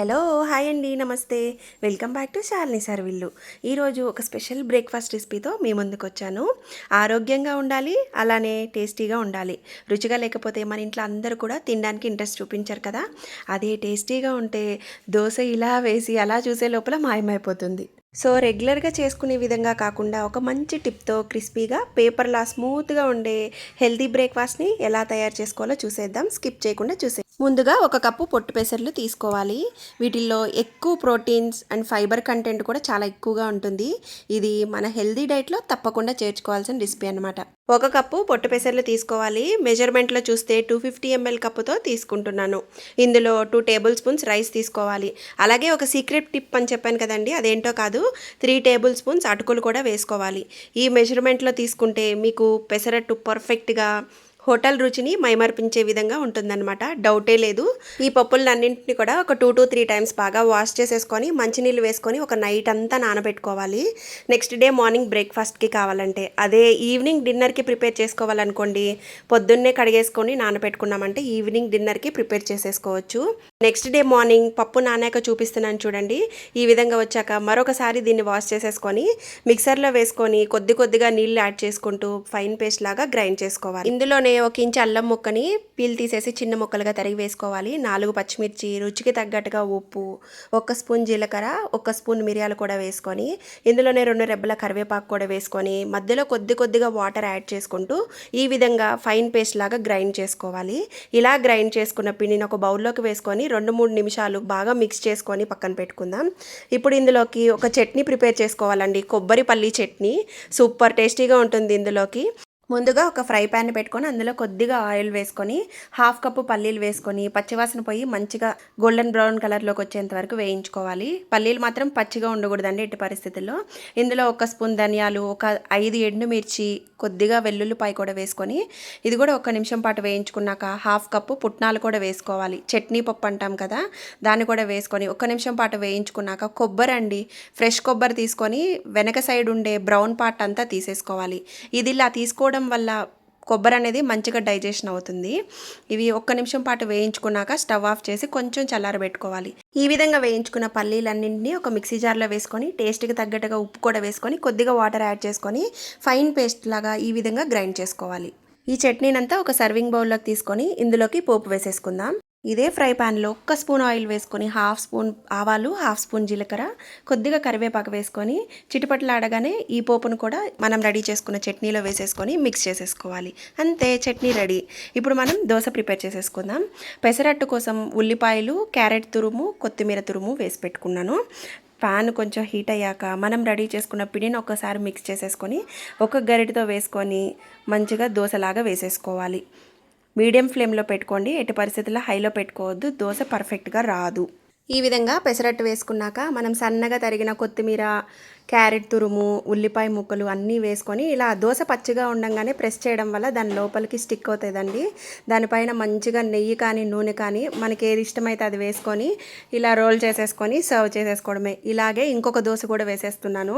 Hello hi అండి నమస్తే welcome back to Shalini సర్విల్లు. ఈరోజు ఒక స్పెషల్ బ్రేక్ఫాస్ట్ రెసిపీతో మీ ముందుకు వచ్చాను. ఆరోగ్యంగా ఉండాలి, అలానే టేస్టీగా ఉండాలి. రుచిగా లేకపోతే మన ఇంట్లో అందరూ కూడా తినడానికి ఇంట్రెస్ట్ చూపించారు కదా. అదే టేస్టీగా ఉంటే దోశ ఇలా వేసి అలా చూసే లోపల మాయమైపోతుంది. సో రెగ్యులర్గా చేసుకునే విధంగా కాకుండా ఒక మంచి టిప్తో క్రిస్పీగా పేపర్లా స్మూత్గా ఉండే హెల్తీ బ్రేక్ఫాస్ట్ని ఎలా తయారు చేసుకోవాలో చూసేద్దాం. స్కిప్ చేయకుండా ముందుగా ఒక కప్పు పొట్టు పెసర్లు తీసుకోవాలి. వీటిల్లో ఎక్కువ ప్రోటీన్స్ అండ్ ఫైబర్ కంటెంట్ కూడా చాలా ఎక్కువగా ఉంటుంది. ఇది మన హెల్దీ డైట్లో తప్పకుండా చేర్చుకోవాల్సిన రెసిపీ అనమాట. ఒక కప్పు పొట్టు పెసర్లు తీసుకోవాలి. మెజర్మెంట్లో చూస్తే 250 ml కప్పుతో తీసుకుంటున్నాను. ఇందులో 2 టేబుల్ స్పూన్స్ రైస్ తీసుకోవాలి. అలాగే ఒక సీక్రెట్ టిప్ అని చెప్పాను కదండి, అదేంటో కాదు, 3 టేబుల్ స్పూన్స్ అటుకులు కూడా వేసుకోవాలి. ఈ మెజర్మెంట్లో తీసుకుంటే మీకు పెసరట్టు పర్ఫెక్ట్గా హోటల్ రుచిని మైమర్పించే విధంగా ఉంటుందన్నమాట. డౌటే లేదు. ఈ పప్పులన్నింటినీ కూడా ఒక 2 to 3 టైమ్స్ బాగా వాష్ చేసేసుకొని మంచినీళ్ళు వేసుకొని ఒక నైట్ అంతా నానబెట్టుకోవాలి. నెక్స్ట్ డే మార్నింగ్ బ్రేక్ఫాస్ట్కి కావాలంటే, అదే ఈవినింగ్ డిన్నర్కి ప్రిపేర్ చేసుకోవాలనుకోండి, పొద్దున్నే కడిగేసుకొని నానబెట్టుకున్నామంటే ఈవినింగ్ డిన్నర్కి ప్రిపేర్ చేసేసుకోవచ్చు. నెక్స్ట్ డే మార్నింగ్ పప్పు నానాక చూపిస్తున్నాను చూడండి. ఈ విధంగా వచ్చాక మరొకసారి దీన్ని వాష్ చేసేసుకొని మిక్సర్లో వేసుకొని కొద్దిగా నీళ్ళు యాడ్ చేసుకుంటూ ఫైన్ పేస్ట్ లాగా గ్రైండ్ చేసుకోవాలి. ఇందులోనే 1 ఇంచ్ అల్లం ముక్కని పీల్ తీసేసి చిన్న ముక్కలుగా తరిగి వేసుకోవాలి. 4 పచ్చిమిర్చి, రుచికి తగ్గట్టుగా ఉప్పు, 1 స్పూన్ జీలకర్ర, 1 స్పూన్ మిరియాలు కూడా వేసుకొని ఇందులోనే 2 రెబ్బల కరివేపాకు కూడా వేసుకొని మధ్యలో కొద్దిగా వాటర్ యాడ్ చేసుకుంటూ ఈ విధంగా ఫైన్ పేస్ట్ లాగా గ్రైండ్ చేసుకోవాలి. ఇలా గ్రైండ్ చేసుకున్న పిండిని ఒక బౌల్లోకి వేసుకొని 2-3 నిమిషాలు బాగా మిక్స్ చేసుకొని పక్కన పెట్టుకుందాం. ఇప్పుడు ఇందులోకి ఒక చట్నీ ప్రిపేర్ చేసుకోవాలండి. కొబ్బరి పల్లి చట్నీ సూపర్ టేస్టీగా ఉంటుంది. ఇందులోకి ముందుగా ఒక ఫ్రై ప్యాన్ పెట్టుకొని అందులో కొద్దిగా ఆయిల్ వేసుకొని 1/2 కప్పు పల్లీలు వేసుకొని పచ్చివాసన పోయి మంచిగా గోల్డెన్ బ్రౌన్ కలర్లోకి వచ్చేంత వరకు వేయించుకోవాలి. పల్లీలు మాత్రం పచ్చిగా ఉండకూడదండి ఎట్టి పరిస్థితుల్లో. ఇందులో 1 స్పూన్ ధనియాలు, ఒక 5 ఎండుమిర్చి, కొద్దిగా వెల్లుల్లిపాయ కూడా వేసుకొని ఇది కూడా 1 నిమిషం పాటు వేయించుకున్నాక 1/2 కప్పు పుట్నాలు కూడా వేసుకోవాలి. చట్నీ పప్పు అంటాం కదా, దాన్ని కూడా వేసుకొని 1 నిమిషం పాటు వేయించుకున్నాక కొబ్బరి అండి, ఫ్రెష్ కొబ్బరి తీసుకొని వెనక సైడ్ ఉండే బ్రౌన్ పార్ట్ అంతా తీసేసుకోవాలి. ఇది ఇలా తీసుకోవడం వల్ల కొబ్బరి అనేది మంచిగా డైజెషన్ అవుతుంది. ఇవి 1 నిమిషం పాటు వేయించుకున్నాక స్టవ్ ఆఫ్ చేసి కొంచెం చల్లారబెట్టుకోవాలి. ఈ విధంగా వేయించుకున్న పల్లీలన్నింటినీ ఒక మిక్సీ జార్లో వేసుకొని టేస్ట్కి తగ్గట్టుగా ఉప్పు కూడా వేసుకొని కొద్దిగా వాటర్ యాడ్ చేసుకొని ఫైన్ పేస్ట్ లాగా ఈ విధంగా గ్రైండ్ చేసుకోవాలి. ఈ చట్నీనంతా ఒక సర్వింగ్ బౌల్లోకి తీసుకొని ఇందులోకి పోపు వేసేసుకుందాం. ఇదే ఫ్రై ప్యాన్లో 1 స్పూన్ ఆయిల్ వేసుకొని 1/2 స్పూన్ ఆవాలు, 1/2 స్పూన్ జీలకర్ర, కొద్దిగా కరివేపాకు వేసుకొని చిటిపట్లాడగానే ఈ పోపును కూడా మనం రెడీ చేసుకున్న చట్నీలో వేసేసుకొని మిక్స్ చేసేసుకోవాలి. అంతే, చట్నీ రెడీ. ఇప్పుడు మనం దోశ ప్రిపేర్ చేసేసుకుందాం. పెసరట్టు కోసం ఉల్లిపాయలు, క్యారెట్ తురుము, కొత్తిమీర తురుము వేసి పెట్టుకున్నాను. ప్యాన్ కొంచెం హీట్ అయ్యాక మనం రెడీ చేసుకున్న పిండిని ఒకసారి మిక్స్ చేసేసుకొని ఒక గరిటెతో వేసుకొని మంచిగా దోశలాగా వేసేసుకోవాలి. మీడియం ఫ్లేమ్లో పెట్టుకోండి, ఎట్టి పరిస్థితుల్లో హైలో పెట్టుకోవద్దు, దోశ పర్ఫెక్ట్గా రాదు. ఈ విధంగా పెసరట్టు వేసుకున్నాక మనం సన్నగా తరిగిన కొత్తిమీర, క్యారెట్ తురుము, ఉల్లిపాయ ముక్కలు అన్నీ వేసుకొని ఇలా దోశ పచ్చిగా ఉండగానే ప్రెస్ చేయడం వల్ల దాని లోపలికి స్టిక్ అవుతుందండి. దానిపైన మంచిగా నెయ్యి కానీ నూనె కానీ మనకి ఏది ఇష్టమైతే అది వేసుకొని ఇలా రోల్ చేసేసుకొని సర్వ్ చేసేసుకోవడమే. ఇలాగే ఇంకొక దోశ కూడా వేసేస్తున్నాను.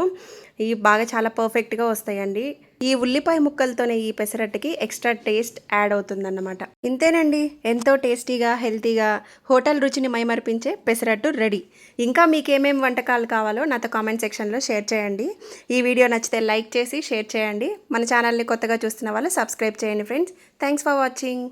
ఇవి బాగా చాలా పర్ఫెక్ట్గా వస్తాయండి. ఈ ఉల్లిపాయ ముక్కలతోనే ఈ పెసరట్టుకి ఎక్స్ట్రా టేస్ట్ యాడ్ అవుతుందన్నమాట. ఇంతేనండి, ఎంతో టేస్టీగా హెల్తీగా హోటల్ రుచిని మైమర్పించే పెసరట్టు రెడీ. ఇంకా మీకేమేమి వంటకాలు కావాలో నాతో కామెంట్ సెక్షన్లో షేర్ చేయండి. ఈ వీడియో నచ్చితే లైక్ చేసి షేర్ చేయండి. మన ఛానల్ని కొత్తగా చూస్తున్న వాళ్ళు సబ్స్క్రైబ్ చేయండి ఫ్రెండ్స్. Thanks for watching.